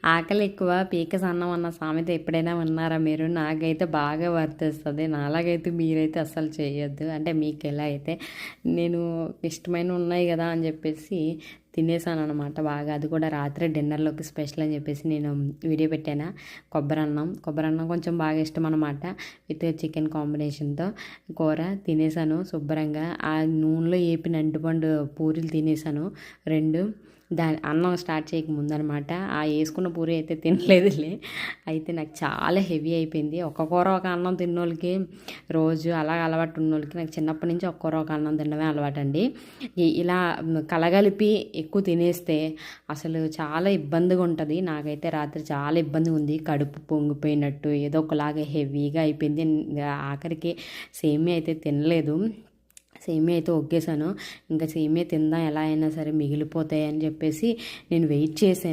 ఆకలి ఎక్కువ పీక సన్నం అన్న సామెత ఎప్పుడైనా విన్నారా మీరు? నాకైతే బాగా వర్తిస్తుంది. నాలాగైతే మీరైతే అస్సలు చేయొద్దు. అంటే మీకు ఎలా అయితే నేను ఇష్టమైన ఉన్నాయి కదా అని చెప్పేసి తినేసాను అనమాట బాగా. అది కూడా రాత్రి డిన్నర్లోకి స్పెషల్ అని చెప్పేసి నేను వీడియో పెట్టాను. కొబ్బరన్నం కొంచెం బాగా ఇష్టం అనమాట. విత్ చికెన్ కాంబినేషన్తో కూర తినేసాను శుభ్రంగా. ఆ నూనెలో వేపిన అంటిపండు పూరీలు తినేసాను 2. అన్నం స్టార్ట్ చేయకముందు అనమాట. ఆ వేసుకున్న పూరి అయితే తినలేదులే. అయితే నాకు చాలా హెవీ అయిపోయింది. ఒక కూర ఒక అన్నం తిన్నోళ్ళకి రోజు అలా అలవాటు ఉన్నోళ్ళకి, నాకు చిన్నప్పటి నుంచి ఒక కూర ఒక అన్నం తినడమే అలవాటు అండి. ఇలా కలగలిపి ఎక్కువ తినేస్తే అసలు చాలా ఇబ్బందిగా ఉంటుంది. నాకైతే రాత్రి చాలా ఇబ్బందిగా ఉంది. కడుపు పొంగిపోయినట్టు ఏదో ఒకలాగా హెవీగా అయిపోయింది. ఆఖరికి సేమియా అయితే తినలేదు. సేమియా అయితే ఒగ్గేసాను. ఇంకా సేమియా తిందాం ఎలా అయినా సరే మిగిలిపోతాయి అని చెప్పేసి నేను వెయిట్ చేశాను.